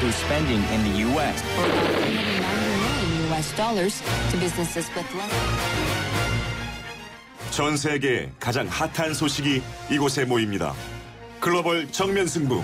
boost spending in the U.S. For about $390 million to businesses with less. 전 세계 가장 핫한 소식이 이곳에 모입니다. 글로벌 정면 승부.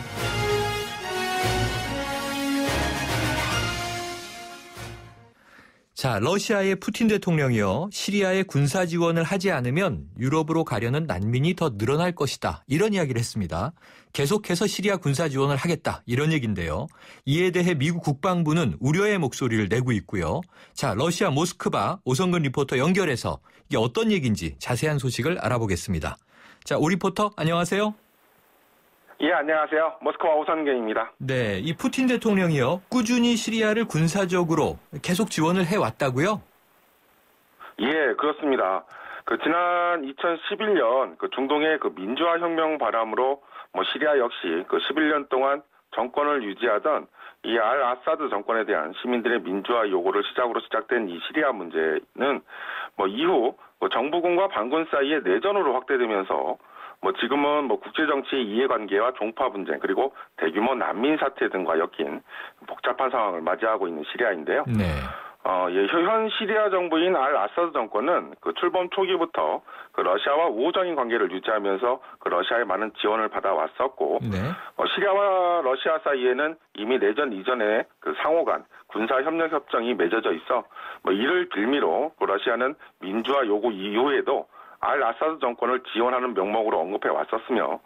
자, 러시아의 푸틴 대통령이요. 시리아에 군사 지원을 하지 않으면 유럽으로 가려는 난민이 더 늘어날 것이다. 이런 이야기를 했습니다. 계속해서 시리아 군사 지원을 하겠다. 이런 얘기인데요. 이에 대해 미국 국방부는 우려의 목소리를 내고 있고요. 자, 러시아 모스크바 오성근 리포터 연결해서 이게 어떤 얘기인지 자세한 소식을 알아보겠습니다. 자, 오 리포터 안녕하세요. 예, 안녕하세요. 모스크바 오선근입니다. 네, 이 푸틴 대통령이요. 꾸준히 시리아를 군사적으로 계속 지원을 해왔다고요? 예, 그렇습니다. 지난 2011년 중동의 민주화 혁명 바람으로 시리아 역시 11년 동안 정권을 유지하던 이 알 아사드 정권에 대한 시민들의 민주화 요구를 시작으로 시작된 이 시리아 문제는 이후 정부군과 반군 사이의 내전으로 확대되면서 지금은 국제정치의 이해관계와 종파 분쟁 그리고 대규모 난민 사태 등과 엮인 복잡한 상황을 맞이하고 있는 시리아인데요. 네. 현 시리아 정부인 알 아사드 정권은 출범 초기부터 러시아와 우호적인 관계를 유지하면서 러시아의 많은 지원을 받아왔었고, 네. 시리아와 러시아 사이에는 이미 내전 이전에 상호 간 군사 협력 협정이 맺어져 있어 이를 빌미로 러시아는 민주화 요구 이후에도 알 아사드 정권을 지원하는 명목으로 언급해 왔었으며,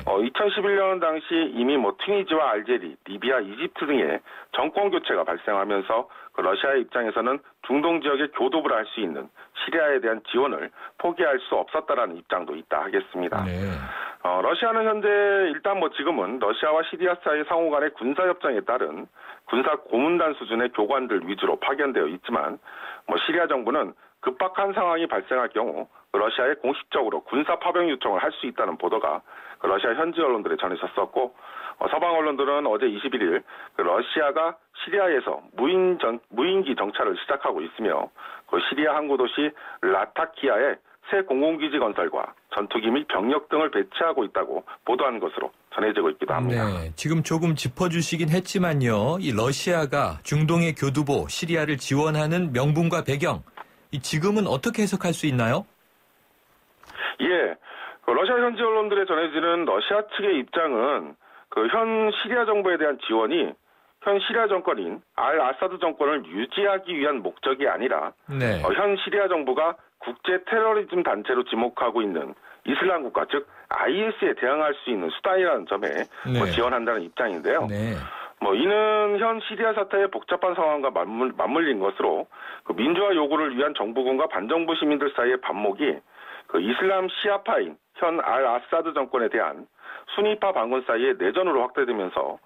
2011년 당시 이미 튀니지와 알제리, 리비아, 이집트 등의 정권 교체가 발생하면서 러시아의 입장에서는 중동 지역의 교두보를 할 수 있는 시리아에 대한 지원을 포기할 수 없었다라는 입장도 있다 하겠습니다. 네. 러시아는 현재 일단 지금은 러시아와 시리아 사이 상호 간의 군사 협정에 따른 군사 고문단 수준의 교관들 위주로 파견되어 있지만, 시리아 정부는 급박한 상황이 발생할 경우 러시아에 공식적으로 군사 파병 요청을 할 수 있다는 보도가 러시아 현지 언론들에 전해졌었고, 서방 언론들은 어제 21일 러시아가 시리아에서 무인기 정찰을 시작하고 있으며 시리아 항구 도시 라타키아에 새 공군기지 건설과 전투기 및 병력 등을 배치하고 있다고 보도한 것으로 전해지고 있기도 합니다. 네, 지금 조금 짚어주시긴 했지만요. 이 러시아가 중동의 교두보 시리아를 지원하는 명분과 배경, 지금은 어떻게 해석할 수 있나요? 예, 러시아 현지 언론들에 전해지는 러시아 측의 입장은 현 시리아 정부에 대한 지원이 현 시리아 정권인 알 아사드 정권을 유지하기 위한 목적이 아니라, 네. 현 시리아 정부가 국제 테러리즘 단체로 지목하고 있는 이슬람 국가 즉 IS에 대항할 수 있는 수단이라는 점에 네. 지원한다는 입장인데요. 네. 이는 현 시리아 사태의 복잡한 상황과 맞물린 것으로 민주화 요구를 위한 정부군과 반정부 시민들 사이의 반목이 이슬람 시아파인 현 알 아사드 정권에 대한 수니파 반군 사이의 내전으로 확대되면서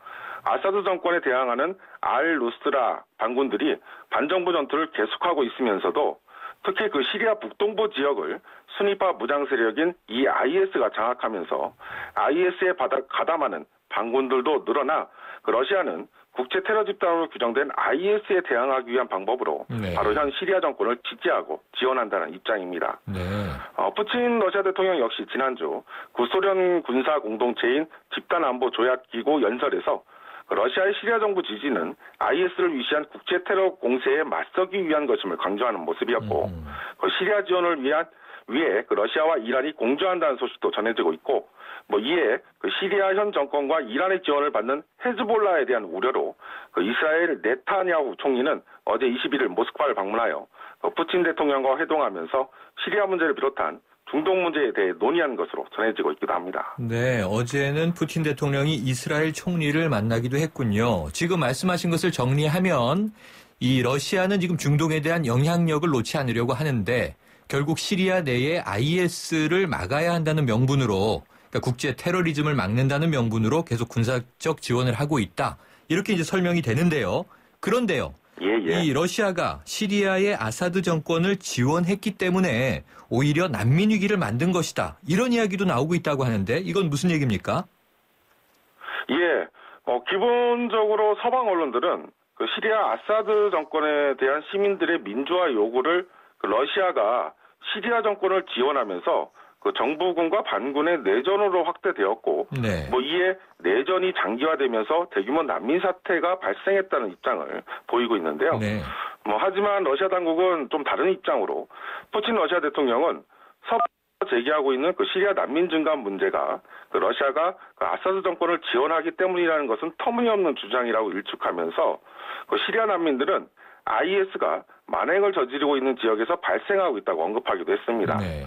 아사드 정권에 대항하는 알 누스라 반군들이 반정부 전투를 계속하고 있으면서도 특히 시리아 북동부 지역을 수니파 무장 세력인 이 IS가 장악하면서 IS에 가담하는 반군들도 늘어나 러시아는 국제 테러 집단으로 규정된 IS에 대항하기 위한 방법으로 네. 바로 현 시리아 정권을 지지하고 지원한다는 입장입니다. 네. 푸틴 러시아 대통령 역시 지난주 구소련 군사 공동체인 집단안보조약기구 연설에서 러시아의 시리아 정부 지지는 IS를 위시한 국제 테러 공세에 맞서기 위한 것임을 강조하는 모습이었고, 시리아 지원을 위해 러시아와 이란이 공조한다는 소식도 전해지고 있고, 이에 시리아 현 정권과 이란의 지원을 받는 헤즈볼라에 대한 우려로 이스라엘 네타냐후 총리는 어제 21일 모스크바를 방문하여 푸틴 대통령과 회동하면서 시리아 문제를 비롯한 중동 문제에 대해 논의한 것으로 전해지고 있기도 합니다. 네, 어제는 푸틴 대통령이 이스라엘 총리를 만나기도 했군요. 지금 말씀하신 것을 정리하면 이 러시아는 지금 중동에 대한 영향력을 놓지 않으려고 하는데 결국 시리아 내에 IS를 막아야 한다는 명분으로, 그러니까 국제 테러리즘을 막는다는 명분으로 계속 군사적 지원을 하고 있다. 이렇게 이제 설명이 되는데요. 그런데요. 이 러시아가 시리아의 아사드 정권을 지원했기 때문에 오히려 난민 위기를 만든 것이다. 이런 이야기도 나오고 있다고 하는데 이건 무슨 얘기입니까? 예, 기본적으로 서방 언론들은 시리아 아사드 정권에 대한 시민들의 민주화 요구를 러시아가 시리아 정권을 지원하면서 그 정부군과 반군의 내전으로 확대되었고, 네. 뭐 이에 내전이 장기화되면서 대규모 난민 사태가 발생했다는 입장을 보이고 있는데요. 네. 뭐 하지만 러시아 당국은 좀 다른 입장으로 푸틴 러시아 대통령은 서방에서 제기하고 있는 그 시리아 난민 증감 문제가 그 러시아가 그 아사드 정권을 지원하기 때문이라는 것은 터무니없는 주장이라고 일축하면서 그 시리아 난민들은 IS가 만행을 저지르고 있는 지역에서 발생하고 있다고 언급하기도 했습니다. 네.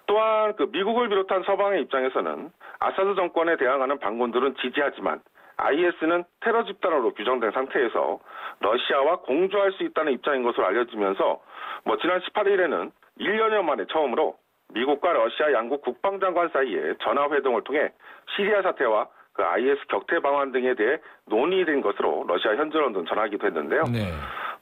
또한 그 미국을 비롯한 서방의 입장에서는 아사드 정권에 대항하는 반군들은 지지하지만 IS는 테러 집단으로 규정된 상태에서 러시아와 공조할 수 있다는 입장인 것으로 알려지면서 뭐 지난 18일에는 1년여 만에 처음으로 미국과 러시아 양국 국방장관 사이에 전화회동을 통해 시리아 사태와 그 IS 격퇴 방안 등에 대해 논의된 것으로 러시아 현지 언론 전하기도 했는데요. 네.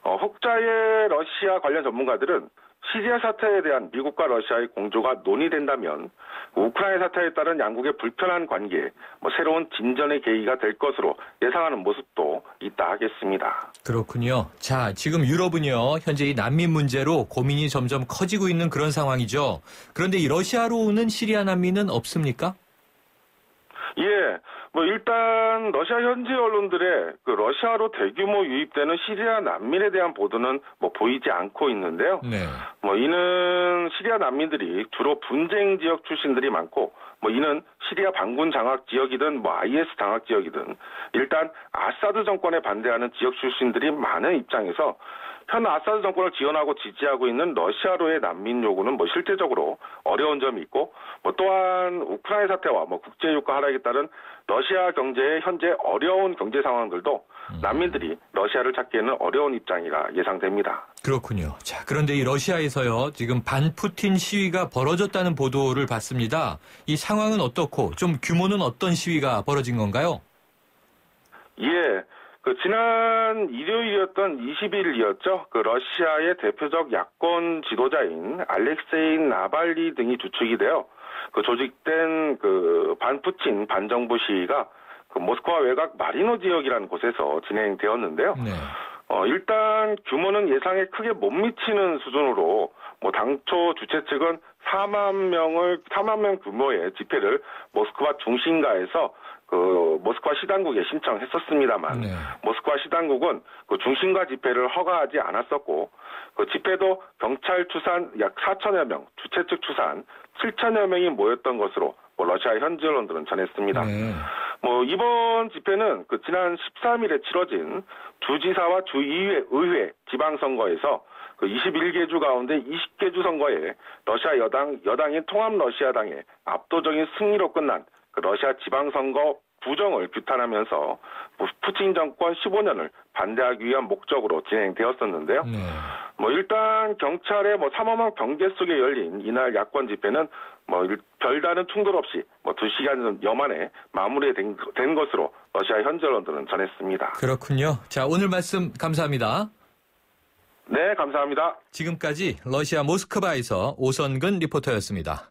혹자의 러시아 관련 전문가들은 시리아 사태에 대한 미국과 러시아의 공조가 논의된다면 우크라이나 사태에 따른 양국의 불편한 관계에 뭐 새로운 진전의 계기가 될 것으로 예상하는 모습도 있다 하겠습니다. 그렇군요. 자, 지금 유럽은요, 현재 이 난민 문제로 고민이 점점 커지고 있는 그런 상황이죠. 그런데 이 러시아로 오는 시리아 난민은 없습니까? 예, 뭐 일단 러시아 현지 언론들의 그 러시아로 대규모 유입되는 시리아 난민에 대한 보도는 뭐 보이지 않고 있는데요. 네. 뭐 이는 시리아 난민들이 주로 분쟁 지역 출신들이 많고 뭐 이는 시리아 반군 장악 지역이든 뭐 IS 장악 지역이든 일단 아사드 정권에 반대하는 지역 출신들이 많은 입장에서 현 아사드 정권을 지원하고 지지하고 있는 러시아로의 난민 요구는 뭐 실제적으로 어려운 점이 있고 뭐 또한 우크라이나 사태와 뭐 국제 유가 하락에 따른 러시아 경제의 현재 어려운 경제 상황들도 난민들이 러시아를 찾기에는 어려운 입장이라 예상됩니다. 그렇군요. 자, 그런데 이 러시아에서요, 지금 반푸틴 시위가 벌어졌다는 보도를 봤습니다. 이 상황은 어떻고 좀 규모는 어떤 시위가 벌어진 건가요? 예. 그 지난 일요일이었던 20일이었죠. 그 러시아의 대표적 야권 지도자인 알렉세이 나발리 등이 주축이 되어 그 조직된 그 반푸틴 반정부 시위가 그 모스크바 외곽 마리노 지역이라는 곳에서 진행되었는데요. 네. 일단 규모는 예상에 크게 못 미치는 수준으로 뭐 당초 주최 측은 4만 명 규모의 집회를 모스크바 중심가에서 그 모스크바 시당국에 신청했었습니다만 네. 모스크바 시당국은 그 중심가 집회를 허가하지 않았었고 그 집회도 경찰 추산 약 4천여 명, 주최 측 추산 7천여 명이 모였던 것으로 뭐 러시아 현지 언론들은 전했습니다. 네. 뭐 이번 집회는 그 지난 13일에 치러진 주지사와 주의회 지방선거에서 그 21개 주 가운데 20개 주 선거에 러시아 여당인 통합러시아당의 압도적인 승리로 끝난 그 러시아 지방선거 부정을 규탄하면서 푸틴 정권 15년을 반대하기 위한 목적으로 진행되었었는데요. 네. 뭐 일단 경찰의 뭐 삼엄한 경계 속에 열린 이날 야권 집회는 뭐 별다른 충돌 없이 뭐 2시간여 만에 마무리된 것으로 러시아 현지 언론들은 전했습니다. 그렇군요. 자, 오늘 말씀 감사합니다. 네, 감사합니다. 지금까지 러시아 모스크바에서 오선근 리포터였습니다.